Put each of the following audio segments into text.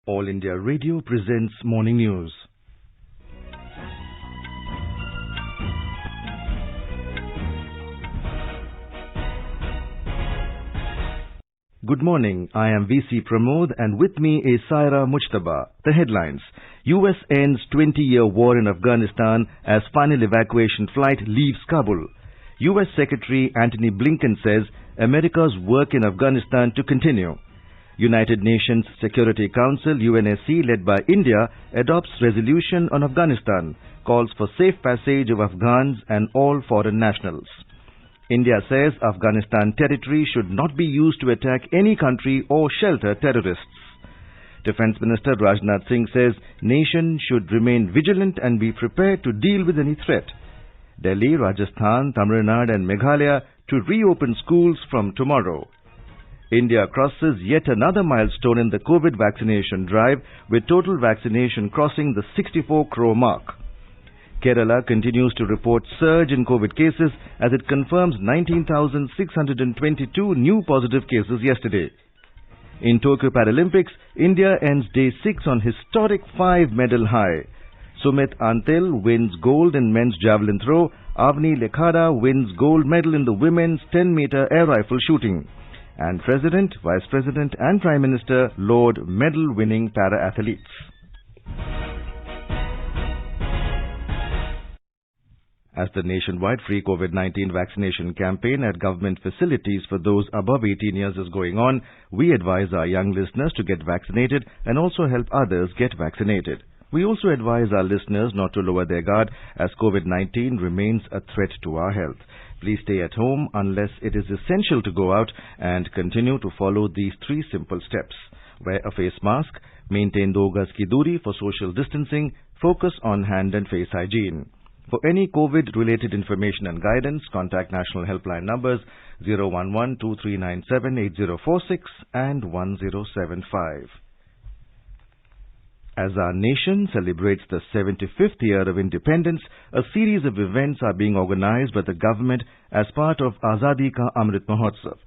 All India Radio presents Morning News. Good morning, I am VC Pramod and with me is Saira Mujtaba. The headlines. US ends 20-year war in Afghanistan as final evacuation flight leaves Kabul. US Secretary Antony Blinken says America's work in Afghanistan to continue. United Nations Security Council UNSC led by India adopts resolution on Afghanistan, calls for safe passage of Afghans and all foreign nationals. India says Afghanistan territory should not be used to attack any country or shelter terrorists. Defence Minister Rajnath Singh says nation should remain vigilant and be prepared to deal with any threat. Delhi, Rajasthan, Tamil Nadu and Meghalaya to reopen schools from tomorrow. India crosses yet another milestone in the COVID vaccination drive, with total vaccination crossing the 64 crore mark. Kerala continues to report surge in COVID cases as it confirms 19,622 new positive cases yesterday. In Tokyo Paralympics, India ends day 6 on historic 5-medal high. Sumit Antil wins gold in men's javelin throw. Avni Lekhara wins gold medal in the women's 10-meter air rifle shooting. And President, Vice President and Prime Minister laud medal-winning para-athletes. As the nationwide free COVID-19 vaccination campaign at government facilities for those above 18 years is going on, we advise our young listeners to get vaccinated and also help others get vaccinated. We also advise our listeners not to lower their guard as COVID-19 remains a threat to our health. Please stay at home unless it is essential to go out and continue to follow these 3 simple steps. Wear a face mask, maintain 2 gaz ki duri for social distancing, focus on hand and face hygiene. For any COVID-related information and guidance, contact national helpline numbers 011-2397-8046 and 1075. As our nation celebrates the 75th year of independence, a series of events are being organized by the government as part of Azadi Ka Amrit Mahotsav.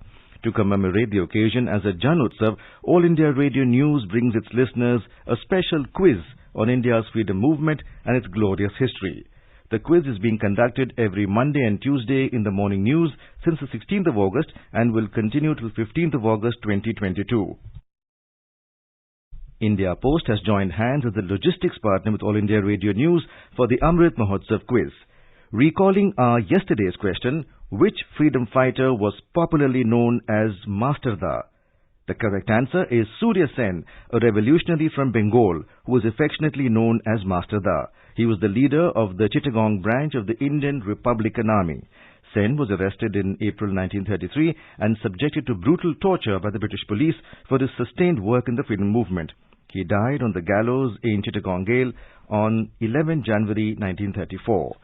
To commemorate the occasion as a Jan Utsav, All India Radio News brings its listeners a special quiz on India's freedom movement and its glorious history. The quiz is being conducted every Monday and Tuesday in the morning news since the 16th of August and will continue till 15th of August 2022. India Post has joined hands as the logistics partner with All India Radio News for the Amrit Mahotsav quiz. Recalling our yesterday's question, which freedom fighter was popularly known as Master Da? The correct answer is Surya Sen, a revolutionary from Bengal who was affectionately known as Master Da. He was the leader of the Chittagong branch of the Indian Republican Army. Sen was arrested in April 1933 and subjected to brutal torture by the British police for his sustained work in the freedom movement. He died on the gallows in Chittagong Gaol on 11 January 1934.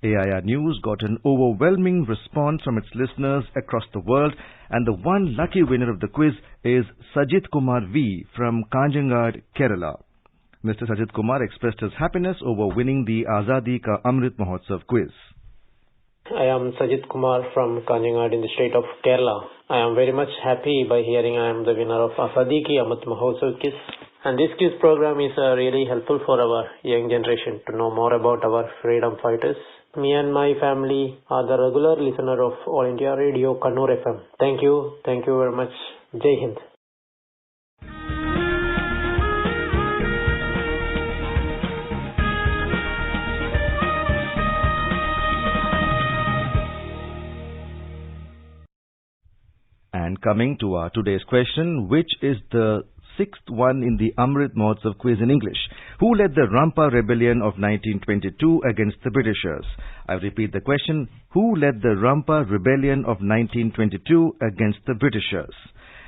AIR News got an overwhelming response from its listeners across the world, and the one lucky winner of the quiz is Sajit Kumar V from Kanjangad, Kerala. Mr. Sajit Kumar expressed his happiness over winning the Azadi Ka Amrit Mahotsav quiz. I am Sajit Kumar from Kanjangad in the state of Kerala. I am very much happy by hearing I am the winner of Azadi Ki Amrit Mahotsav quiz. And this quiz program is really helpful for our young generation to know more about our freedom fighters. Me and my family are the regular listener of All India Radio Kannur FM. Thank you. Thank you very much. Jai Hind. And coming to our today's question, which is the 6th one in the Amrit Mahotsav quiz in English? Who led the Rampa Rebellion of 1922 against the Britishers? I repeat the question. Who led the Rampa Rebellion of 1922 against the Britishers?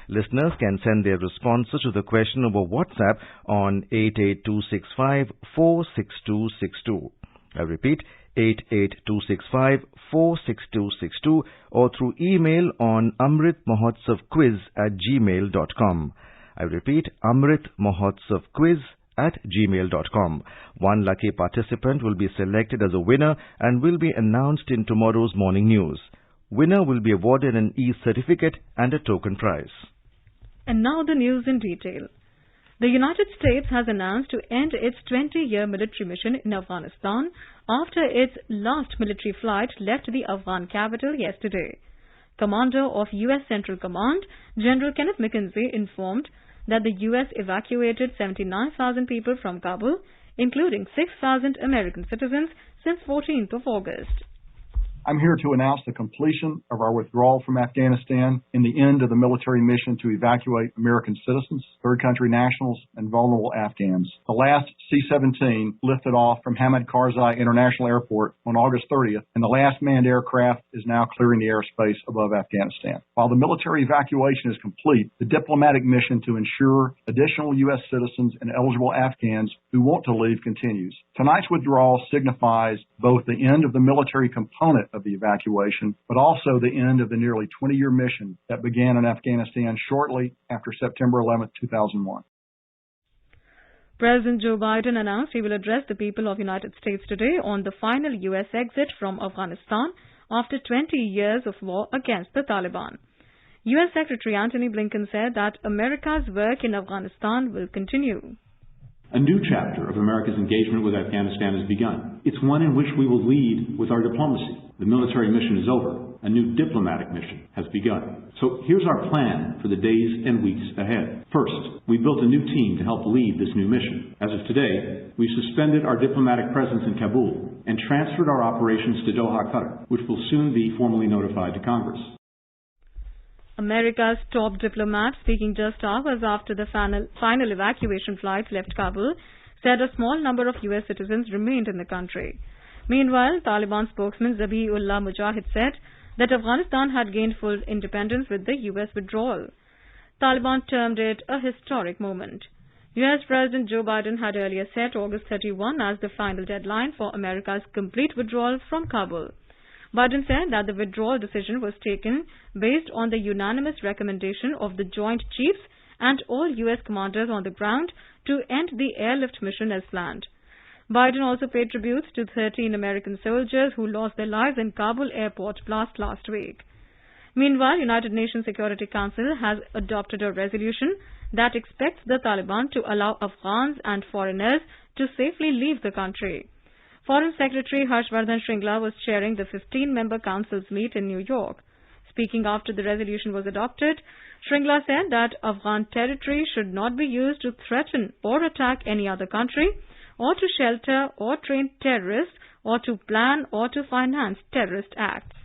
Listeners can send their responses to the question over WhatsApp on 88265-46262. I repeat, 88265-46262 or through email on amritmahotsavquiz@gmail.com. I repeat, amritmahotsavquiz@gmail.com. One lucky participant will be selected as a winner and will be announced in tomorrow's morning news. Winner will be awarded an e-certificate and a token prize. And now the news in detail. The United States has announced to end its 20-year military mission in Afghanistan after its last military flight left the Afghan capital yesterday. Commander of U.S. Central Command, General Kenneth McKenzie, informed that the U.S. evacuated 79,000 people from Kabul, including 6,000 American citizens, since 14th of August. I'm here to announce the completion of our withdrawal from Afghanistan and the end of the military mission to evacuate American citizens, third country nationals, and vulnerable Afghans. The last C-17 lifted off from Hamid Karzai International Airport on August 30th, and the last manned aircraft is now clearing the airspace above Afghanistan. While the military evacuation is complete, the diplomatic mission to ensure additional U.S. citizens and eligible Afghans who want to leave continues. Tonight's withdrawal signifies both the end of the military component of the evacuation, but also the end of the nearly 20-year mission that began in Afghanistan shortly after September 11, 2001. President Joe Biden announced he will address the people of the United States today on the final U.S. exit from Afghanistan after 20 years of war against the Taliban. U.S. Secretary Antony Blinken said that America's work in Afghanistan will continue. A new chapter of America's engagement with Afghanistan has begun. It's one in which we will lead with our diplomacy. The military mission is over. A new diplomatic mission has begun. So here's our plan for the days and weeks ahead. First, we built a new team to help lead this new mission. As of today, we've suspended our diplomatic presence in Kabul and transferred our operations to Doha, Qatar, which will soon be formally notified to Congress. America's top diplomat, speaking just hours after the final evacuation flights left Kabul, said a small number of U.S. citizens remained in the country. Meanwhile, Taliban spokesman Zabiullah Mujahid said that Afghanistan had gained full independence with the U.S. withdrawal. Taliban termed it a historic moment. U.S. President Joe Biden had earlier set August 31 as the final deadline for America's complete withdrawal from Kabul. Biden said that the withdrawal decision was taken based on the unanimous recommendation of the Joint Chiefs and all U.S. commanders on the ground to end the airlift mission as planned. Biden also paid tribute to 13 American soldiers who lost their lives in Kabul airport blast last week. Meanwhile, United Nations Security Council has adopted a resolution that expects the Taliban to allow Afghans and foreigners to safely leave the country. Foreign Secretary Harshvardhan Shringla was chairing the 15-member council's meet in New York. Speaking after the resolution was adopted, Shringla said that Afghan territory should not be used to threaten or attack any other country, or to shelter or train terrorists, or to plan or to finance terrorist acts.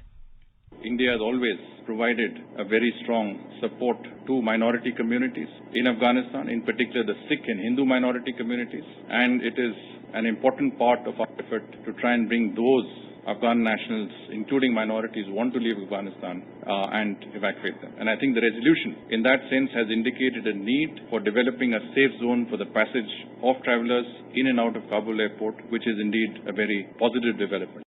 India has always provided a very strong support to minority communities in Afghanistan, in particular the Sikh and Hindu minority communities, and it is an important part of our effort to try and bring those Afghan nationals, including minorities, who want to leave Afghanistan and evacuate them. And I think the resolution in that sense has indicated a need for developing a safe zone for the passage of travelers in and out of Kabul airport, which is indeed a very positive development.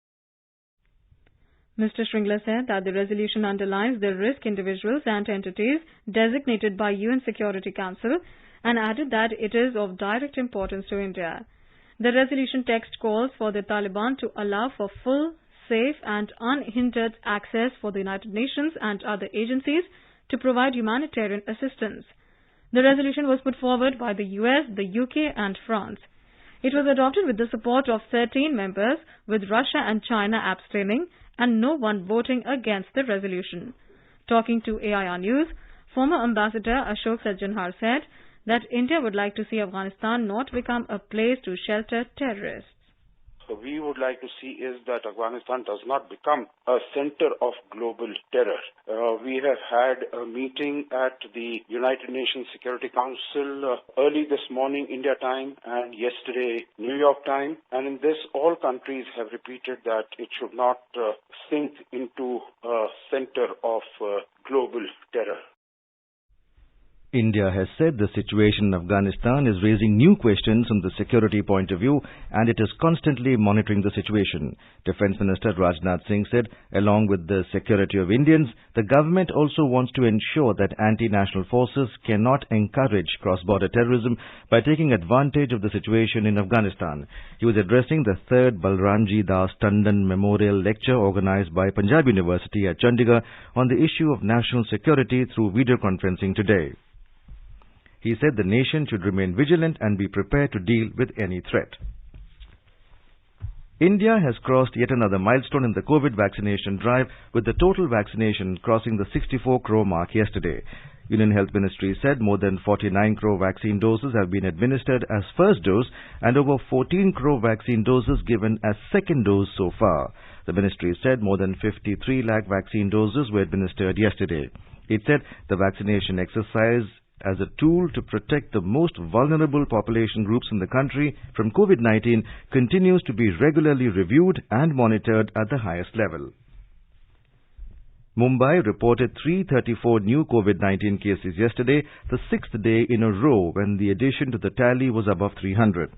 Mr. Shringla said that the resolution underlines the risk individuals and entities designated by UN Security Council and added that it is of direct importance to India. The resolution text calls for the Taliban to allow for full, safe and unhindered access for the United Nations and other agencies to provide humanitarian assistance. The resolution was put forward by the US, the UK and France. It was adopted with the support of 13 members, with Russia and China abstaining and no one voting against the resolution. Talking to AIR News, former Ambassador Ashok Sajjanhar said that India would like to see Afghanistan not become a place to shelter terrorists. So we would like to see is that Afghanistan does not become a center of global terror. We have had a meeting at the United Nations Security Council early this morning, India time, and yesterday, New York time. And in this, all countries have repeated that it should not sink into a center of global terror. India has said the situation in Afghanistan is raising new questions from the security point of view, and it is constantly monitoring the situation. Defence Minister Rajnath Singh said, along with the security of Indians, the government also wants to ensure that anti-national forces cannot encourage cross-border terrorism by taking advantage of the situation in Afghanistan. He was addressing the 3rd Balramji Das Tandon Memorial Lecture organised by Punjab University at Chandigarh on the issue of national security through video conferencing today. He said the nation should remain vigilant and be prepared to deal with any threat. India has crossed yet another milestone in the COVID vaccination drive, with the total vaccination crossing the 64 crore mark yesterday. Union Health Ministry said more than 49 crore vaccine doses have been administered as first dose and over 14 crore vaccine doses given as second dose so far. The ministry said more than 53 lakh vaccine doses were administered yesterday. It said the vaccination exercise as a tool to protect the most vulnerable population groups in the country from COVID-19 continues to be regularly reviewed and monitored at the highest level. Mumbai reported 334 new COVID-19 cases yesterday, the sixth day in a row when the addition to the tally was above 300.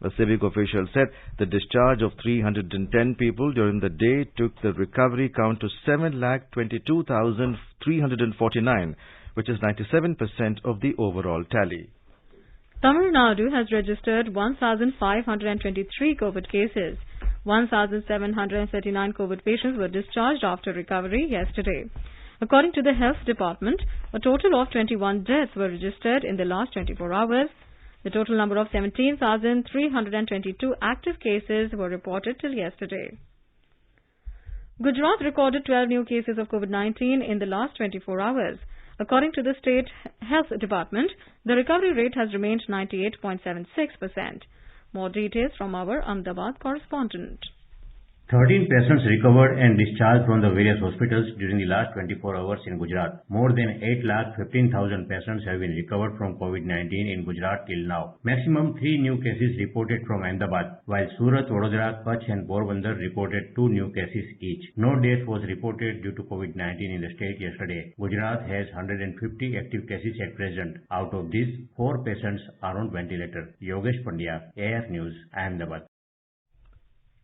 A civic official said the discharge of 310 people during the day took the recovery count to 7,22,349, which is 97% of the overall tally. Tamil Nadu has registered 1,523 COVID cases. 1,739 COVID patients were discharged after recovery yesterday. According to the Health Department, a total of 21 deaths were registered in the last 24 hours. The total number of 17,322 active cases were reported till yesterday. Gujarat recorded 12 new cases of COVID-19 in the last 24 hours. According to the State Health Department, the recovery rate has remained 98.76%. More details from our Ahmedabad correspondent. 13 patients recovered and discharged from the various hospitals during the last 24 hours in Gujarat. More than 8,15,000 patients have been recovered from COVID-19 in Gujarat till now. Maximum 3 new cases reported from Ahmedabad, while Surat, Vadodara, Kutch and Porbandar reported 2 new cases each. No death was reported due to COVID-19 in the state yesterday. Gujarat has 150 active cases at present. Out of these, 4 patients are on ventilator. Yogesh Pandya, AF News, Ahmedabad.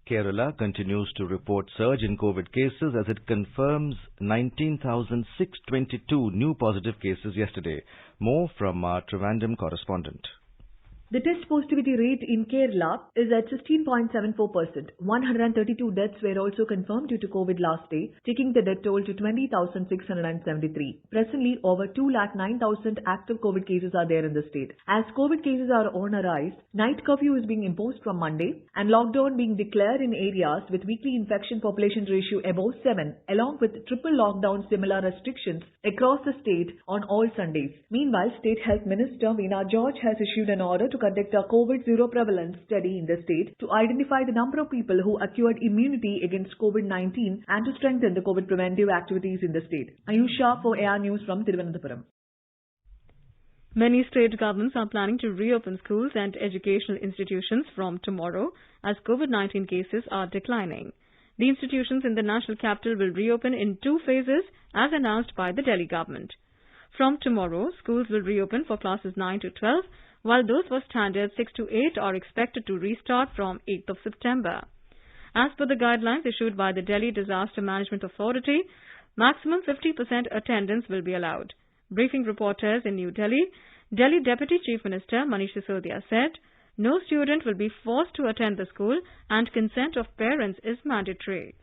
Kerala continues to report surge in COVID cases as it confirms 19,622 new positive cases yesterday. More from our Trivandrum correspondent. The test positivity rate in Kerala is at 16.74%. 132 deaths were also confirmed due to COVID last day, taking the death toll to 20,673. Presently, over 209,000 active COVID cases are there in the state. As COVID cases are on a rise, night curfew is being imposed from Monday and lockdown being declared in areas with weekly infection population ratio above 7, along with triple lockdown similar restrictions across the state on all Sundays. Meanwhile, State Health Minister Veena George has issued an order to conduct a COVID zero prevalence study in the state to identify the number of people who acquired immunity against COVID-19 and to strengthen the COVID preventive activities in the state. Ayusha for AR News from Thiruvananthapuram. Many state governments are planning to reopen schools and educational institutions from tomorrow as COVID-19 cases are declining. The institutions in the national capital will reopen in 2 phases as announced by the Delhi government. From tomorrow, schools will reopen for classes 9 to 12, while those for standards 6 to 8 are expected to restart from 8th of September. As per the guidelines issued by the Delhi Disaster Management Authority, maximum 50% attendance will be allowed. Briefing reporters in New Delhi, Delhi Deputy Chief Minister Manish Sisodia said, no student will be forced to attend the school and consent of parents is mandatory.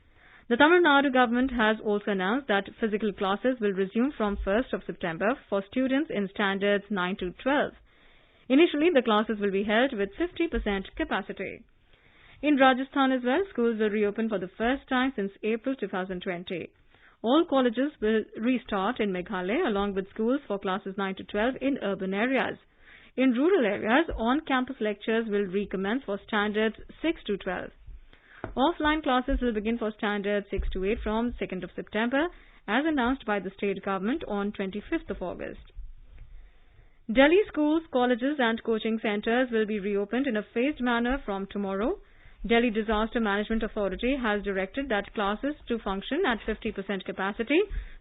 The Tamil Nadu government has also announced that physical classes will resume from 1st of September for students in standards 9 to 12. Initially, the classes will be held with 50% capacity. In Rajasthan as well, schools will reopen for the first time since April 2020. All colleges will restart in Meghalaya along with schools for classes 9 to 12 in urban areas. In rural areas, on-campus lectures will recommence for standards 6 to 12. Offline classes will begin for standards 6 to 8 from 2nd of September as announced by the state government on 25th of August. Delhi schools, colleges and coaching centres will be reopened in a phased manner from tomorrow. Delhi Disaster Management Authority has directed that classes to function at 50% capacity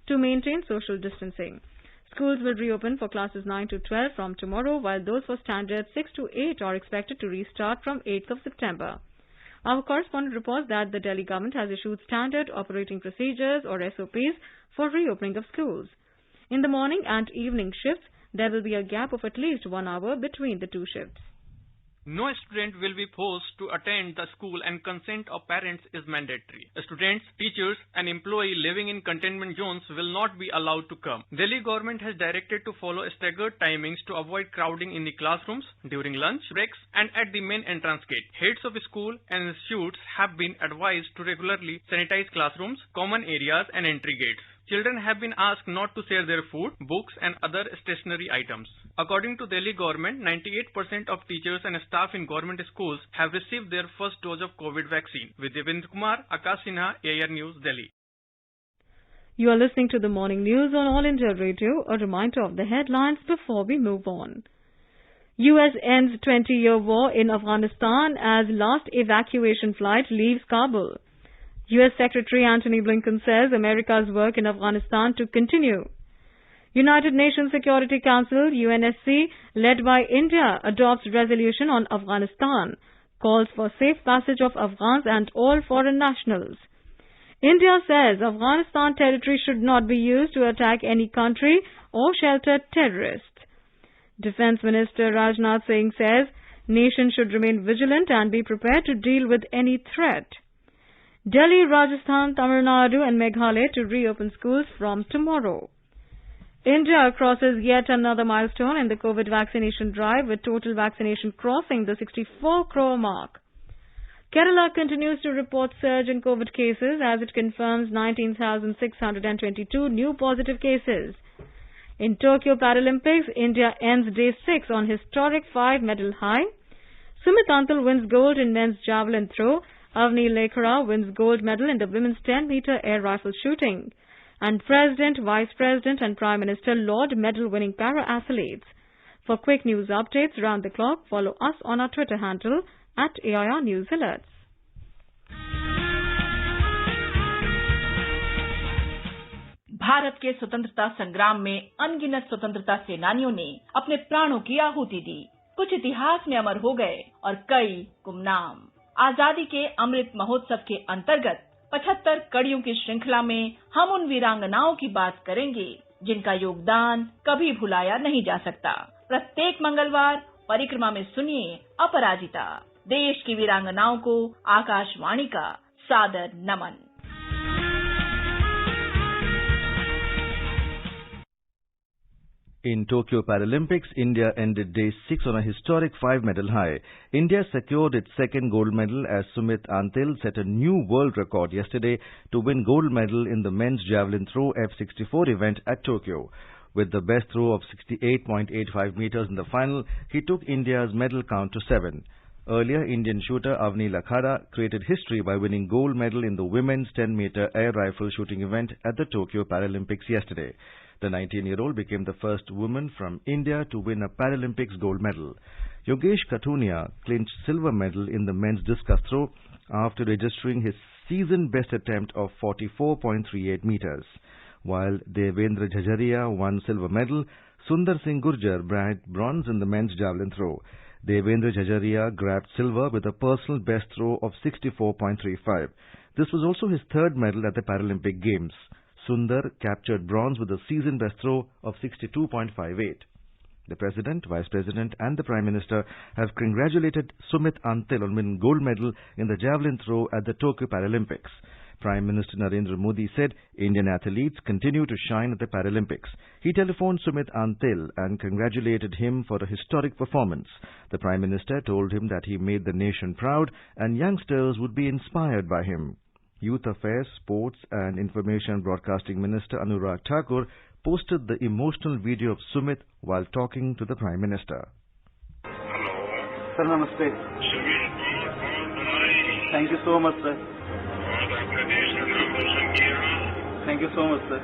to maintain social distancing. Schools will reopen for classes 9 to 12 from tomorrow, while those for standards 6 to 8 are expected to restart from 8th of September. Our correspondent reports that the Delhi government has issued standard operating procedures or SOPs for reopening of schools. In the morning and evening shifts, there will be a gap of at least 1 hour between the 2 shifts. No student will be forced to attend the school and consent of parents is mandatory. Students, teachers and employees living in containment zones will not be allowed to come. Delhi government has directed to follow staggered timings to avoid crowding in the classrooms, during lunch breaks and at the main entrance gate. Heads of school and institutes have been advised to regularly sanitize classrooms, common areas and entry gates. Children have been asked not to share their food, books and other stationery items. According to Delhi government, 98% of teachers and staff in government schools have received their first dose of COVID vaccine. With Devendra Kumar, Akash Sinha, AIR News, Delhi. You are listening to the morning news on All India Radio. A reminder of the headlines before we move on. US ends 20-year war in Afghanistan as last evacuation flight leaves Kabul. U.S. Secretary Antony Blinken says America's work in Afghanistan to continue. United Nations Security Council, UNSC, led by India, adopts resolution on Afghanistan, calls for safe passage of Afghans and all foreign nationals. India says Afghanistan territory should not be used to attack any country or shelter terrorists. Defense Minister Rajnath Singh says nation should remain vigilant and be prepared to deal with any threat. Delhi, Rajasthan, Tamil Nadu and Meghalaya to reopen schools from tomorrow. India crosses yet another milestone in the COVID vaccination drive, with total vaccination crossing the 64 crore mark. Kerala continues to report surge in COVID cases as it confirms 19,622 new positive cases. In Tokyo Paralympics, India ends day 6 on historic 5-medal high. Sumit Antal wins gold in men's javelin throw. Avni Lekhara wins gold medal in the women's 10-meter air rifle shooting. And President, Vice President and Prime Minister laud medal-winning para-athletes. For quick news updates round the clock, follow us on our Twitter handle @AIR News Alerts. Bharat के स्वतंत्रता संग्राम में अनगिनत स्वतंत्रता सेनानियों ने अपने प्राणों की आहुति दी। कुछ इतिहास में अमर हो गए और कई गुमनाम। आजादी के अमृत महोत्सव के अंतर्गत 75 कड़ियों की श्रृंखला में हम उन वीरांगनाओं की बात करेंगे जिनका योगदान कभी भुलाया नहीं जा सकता। प्रत्येक मंगलवार परिक्रमा में सुनिए अपराजिता, देश की वीरांगनाओं को आकाशवाणी का सादर नमन। In Tokyo Paralympics, India ended day 6 on a historic 5-medal high. India secured its second gold medal as Sumit Antal set a new world record yesterday to win gold medal in the men's javelin throw F64 event at Tokyo. With the best throw of 68.85 meters in the final, he took India's medal count to 7. Earlier, Indian shooter Avni Lekhara created history by winning gold medal in the women's 10-meter air rifle shooting event at the Tokyo Paralympics yesterday. The 19-year-old became the first woman from India to win a Paralympics gold medal. Yogesh Kathunia clinched silver medal in the men's discus throw after registering his season-best attempt of 44.38 meters. While Devendra Jhajaria won silver medal, Sundar Singh Gurjar bagged bronze in the men's javelin throw. Devendra Jhajaria grabbed silver with a personal best throw of 64.35. This was also his third medal at the Paralympic Games. Sundar captured bronze with a season-best throw of 62.58. The President, Vice President and the Prime Minister have congratulated Sumit Antal on winning gold medal in the javelin throw at the Tokyo Paralympics. Prime Minister Narendra Modi said Indian athletes continue to shine at the Paralympics. He telephoned Sumit Antal and congratulated him for a historic performance. The Prime Minister told him that he made the nation proud and youngsters would be inspired by him. Youth Affairs, Sports and Information Broadcasting Minister Anurag Thakur posted the emotional video of Sumit while talking to the Prime Minister. Hello. Sir, namaste. Thank you so much, sir. Thank you so much, sir.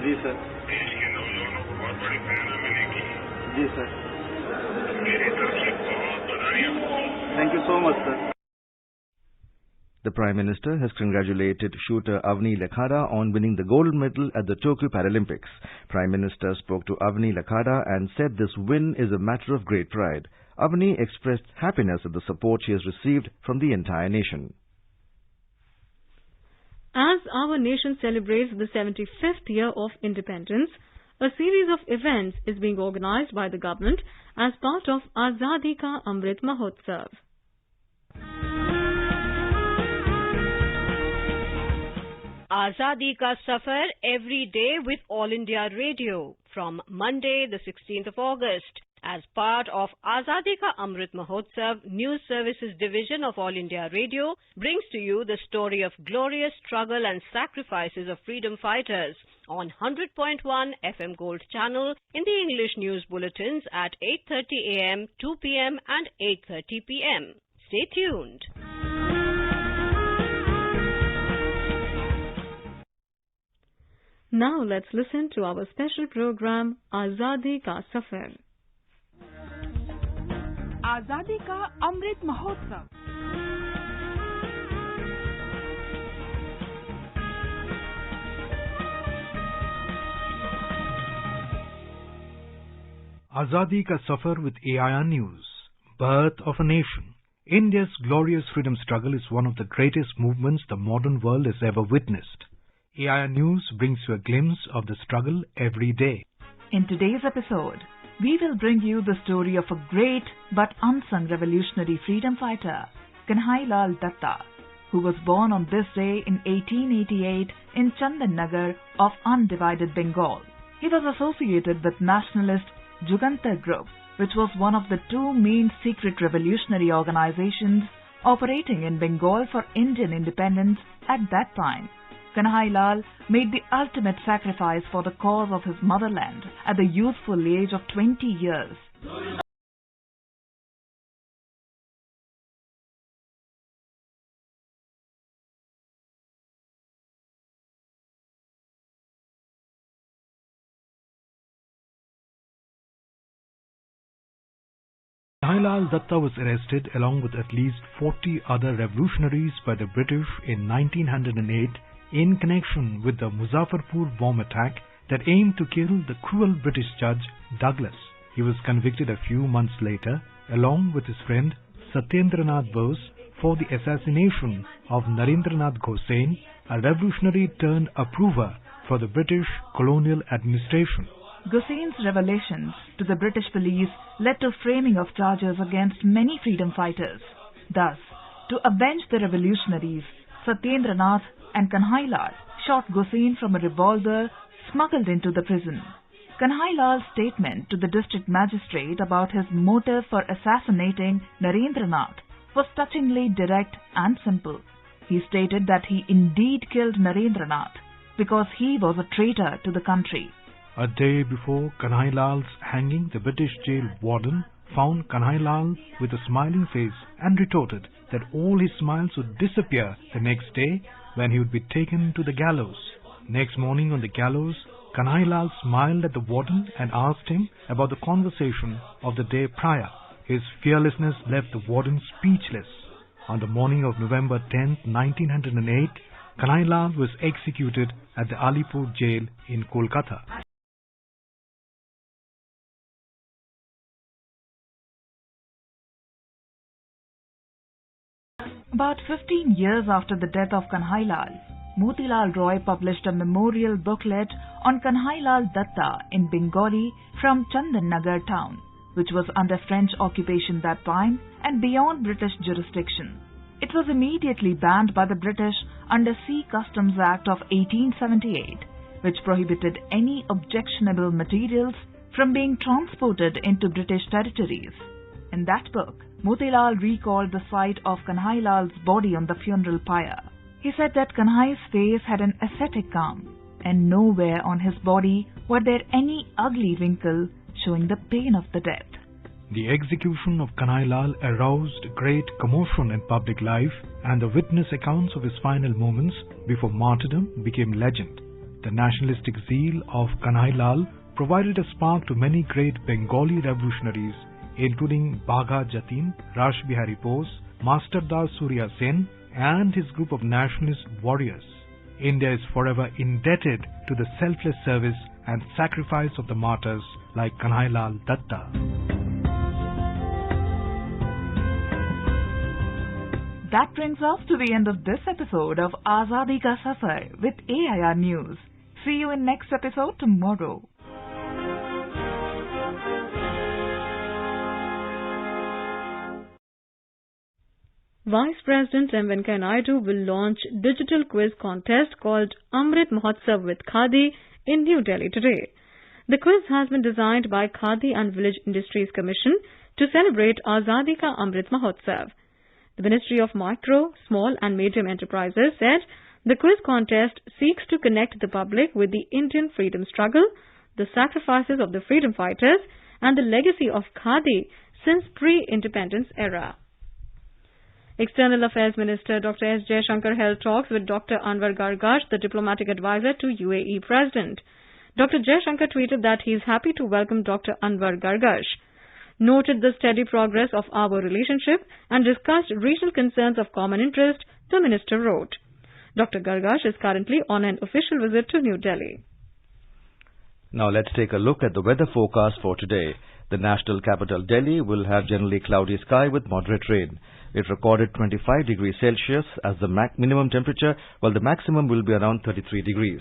जी sir. जी sir. Thank you so much, sir. The Prime Minister has congratulated shooter Avni Lekhara on winning the gold medal at the Tokyo Paralympics. Prime Minister spoke to Avni Lekhara and said this win is a matter of great pride. Avni expressed happiness at the support she has received from the entire nation. As our nation celebrates the 75th year of independence, a series of events is being organized by the government as part of Azadi Ka Amrit Mahotsav. Azadi Ka Safar every day with All India Radio from Monday the 16th of August as part of Azadi Ka Amrit Mahotsav. News Services Division of All India Radio brings to you the story of glorious struggle and sacrifices of freedom fighters on 100.1 FM Gold channel in the English news bulletins at 8:30 a.m., 2 p.m. and 8:30 p.m. Stay tuned. Now let's listen to our special program Azadi Ka Safar. Azadi Ka Amrit Mahotsav. Azadi Ka Safar with AIR News. Birth of a Nation. India's glorious freedom struggle is one of the greatest movements the modern world has ever witnessed. AIR News brings you a glimpse of the struggle every day. In today's episode, we will bring you the story of a great but unsung revolutionary freedom fighter, Kanhai Lal Datta, who was born on this day in 1888 in Chandan Nagar of undivided Bengal. He was associated with nationalist Jugantar Group, which was one of the two main secret revolutionary organizations operating in Bengal for Indian independence at that time. Kanhai Lal made the ultimate sacrifice for the cause of his motherland at the youthful age of 20 years. Kanhai Lal Datta was arrested along with at least 40 other revolutionaries by the British in 1908 in connection with the Muzaffarpur bomb attack that aimed to kill the cruel British judge Douglas. He was convicted a few months later, along with his friend Satyendranath Bose, for the assassination of Narendranath Gosen, a revolutionary turned approver for the British colonial administration. Gosen's revelations to the British police led to framing of charges against many freedom fighters. Thus, to avenge the revolutionaries, Satyendranath and Kanhai Lal shot Gosen from a revolver smuggled into the prison. Kanhai Lal's statement to the district magistrate about his motive for assassinating Narendranath was touchingly direct and simple. He stated that he indeed killed Narendranath because he was a traitor to the country. A day before Kanhai Lal's hanging, the British jail warden found Kanhai Lal with a smiling face and retorted that all his smiles would disappear the next day when he would be taken to the gallows. Next morning on the gallows, Kanhai Lal smiled at the warden and asked him about the conversation of the day prior. His fearlessness left the warden speechless. On the morning of November 10, 1908, Kanhai Lal was executed at the Alipur jail in Kolkata. About 15 years after the death of Kanhai Lal, Motilal Roy published a memorial booklet on Kanhai Lal Datta in Bengali from Chandan Nagar town, which was under French occupation that time and beyond British jurisdiction. It was immediately banned by the British under Sea Customs Act of 1878, which prohibited any objectionable materials from being transported into British territories. In that book, Motilal recalled the sight of Kanhai Lal's body on the funeral pyre. He said that Kanhai's face had an ascetic calm, and nowhere on his body were there any ugly wrinkle showing the pain of the death. The execution of Kanhai Lal aroused great commotion in public life, and the witness accounts of his final moments before martyrdom became legend. The nationalistic zeal of Kanhai Lal provided a spark to many great Bengali revolutionaries, including Bagha Jatin, Rash Bihari Bose, Master Das Surya Sen, and his group of nationalist warriors. India is forever indebted to the selfless service and sacrifice of the martyrs like Kanhai Lal Datta. That brings us to the end of this episode of Azadi Ka Safar with AIR News. See you in next episode tomorrow. Vice President M. Venkaiah Naidu will launch digital quiz contest called Amrit Mahotsav with Khadi in New Delhi today. The quiz has been designed by Khadi and Village Industries Commission to celebrate Azadi Ka Amrit Mahotsav. The Ministry of Micro, Small and Medium Enterprises said the quiz contest seeks to connect the public with the Indian freedom struggle, the sacrifices of the freedom fighters and the legacy of Khadi since pre-independence era. External Affairs Minister Dr. S. Jaishankar held talks with Dr. Anwar Gargash, the diplomatic advisor to UAE President. Dr. Jaishankar tweeted that he is happy to welcome Dr. Anwar Gargash, noted the steady progress of our relationship and discussed regional concerns of common interest, the minister wrote. Dr. Gargash is currently on an official visit to New Delhi. Now let's take a look at the weather forecast for today. The national capital Delhi will have generally cloudy sky with moderate rain. It recorded 25 degrees Celsius as the minimum temperature, while the maximum will be around 33 degrees.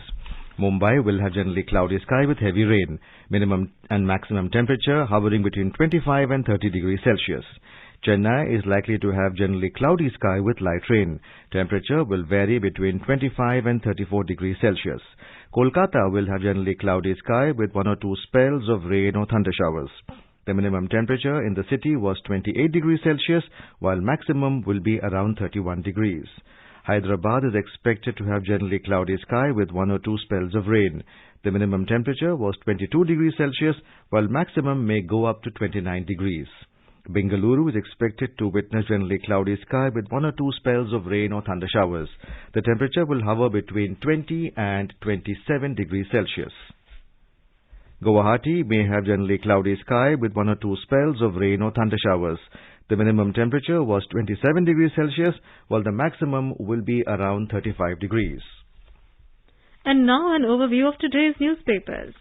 Mumbai will have generally cloudy sky with heavy rain. Minimum and maximum temperature hovering between 25 and 30 degrees Celsius. Chennai is likely to have generally cloudy sky with light rain. Temperature will vary between 25 and 34 degrees Celsius. Kolkata will have generally cloudy sky with 1 or 2 spells of rain or thunder showers. The minimum temperature in the city was 28 degrees Celsius, while maximum will be around 31 degrees. Hyderabad is expected to have generally cloudy sky with 1 or 2 spells of rain. The minimum temperature was 22 degrees Celsius, while maximum may go up to 29 degrees. Bengaluru is expected to witness generally cloudy sky with 1 or 2 spells of rain or thunder showers. The temperature will hover between 20 and 27 degrees Celsius. Guwahati may have generally cloudy sky with 1 or 2 spells of rain or thunder showers. The minimum temperature was 27 degrees Celsius, while the maximum will be around 35 degrees. And now an overview of today's newspapers.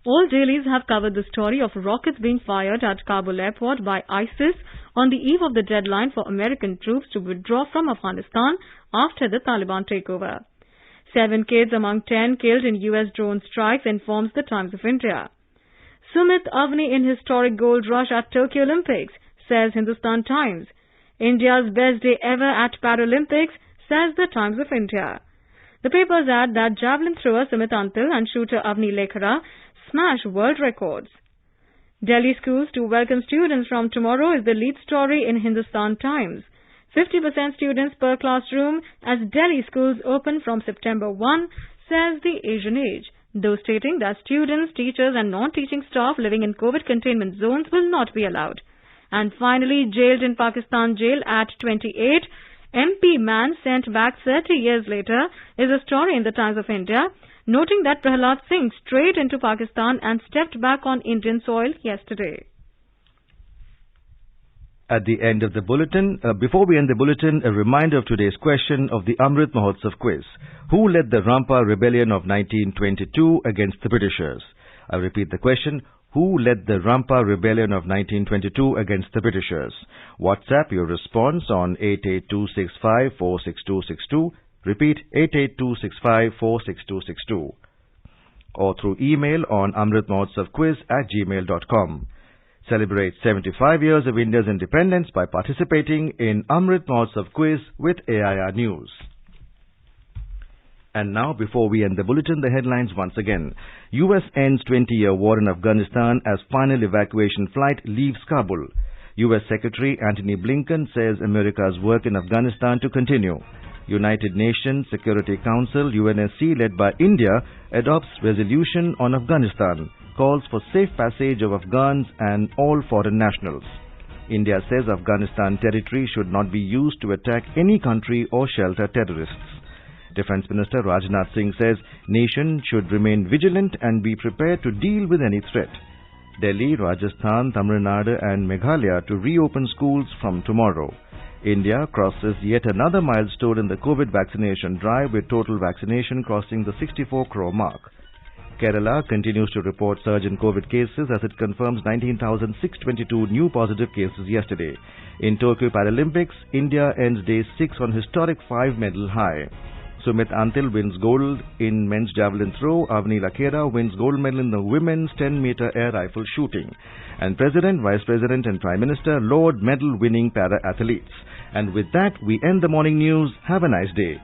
All dailies have covered the story of rockets being fired at Kabul airport by ISIS on the eve of the deadline for American troops to withdraw from Afghanistan after the Taliban takeover. 7 kids among 10 killed in US drone strikes, informs the Times of India. Sumit Avni in historic gold rush at Tokyo Olympics, says Hindustan Times. India's best day ever at Paralympics, says the Times of India. The papers add that javelin thrower Sumit Antil and shooter Avni Lekhara smash world records. Delhi schools to welcome students from tomorrow is the lead story in Hindustan Times. 50% students per classroom as Delhi schools open from September 1, says the Asian Age, though stating that students, teachers and non-teaching staff living in COVID containment zones will not be allowed. And finally, jailed in Pakistan jail at 28, MP man sent back 30 years later is a story in the Times of India, noting that Prahlad Singh strayed into Pakistan and stepped back on Indian soil yesterday. At the end of the bulletin, before we end the bulletin, a reminder of today's question of the Amrit Mahotsav quiz. Who led the Rampa Rebellion of 1922 against the Britishers? I repeat the question. Who led the Rampa Rebellion of 1922 against the Britishers? WhatsApp your response on 88265466262. Repeat 88265466262. Or through email on amritmahotsavquiz@gmail.com. Celebrate 75 years of India's independence by participating in Amrit Mahotsav Quiz with AIR News. And now, before we end the bulletin, the headlines once again. U.S. ends 20-year war in Afghanistan as final evacuation flight leaves Kabul. U.S. Secretary Antony Blinken says America's work in Afghanistan to continue. United Nations Security Council, UNSC, led by India, adopts resolution on Afghanistan, calls for safe passage of Afghans and all foreign nationals. India says Afghanistan territory should not be used to attack any country or shelter terrorists. Defence Minister Rajnath Singh says nation should remain vigilant and be prepared to deal with any threat. Delhi, Rajasthan, Tamil Nadu and Meghalaya to reopen schools from tomorrow. India crosses yet another milestone in the COVID vaccination drive, with total vaccination crossing the 64 crore mark. Kerala continues to report surge in COVID cases as it confirms 19,622 new positive cases yesterday. In Tokyo Paralympics, India ends day 6 on historic 5-medal high. Sumit Antil wins gold in men's javelin throw. Avni Lakera wins gold medal in the women's 10-meter air rifle shooting. And President, Vice President and Prime Minister laud medal-winning para-athletes. And with that, we end the morning news. Have a nice day.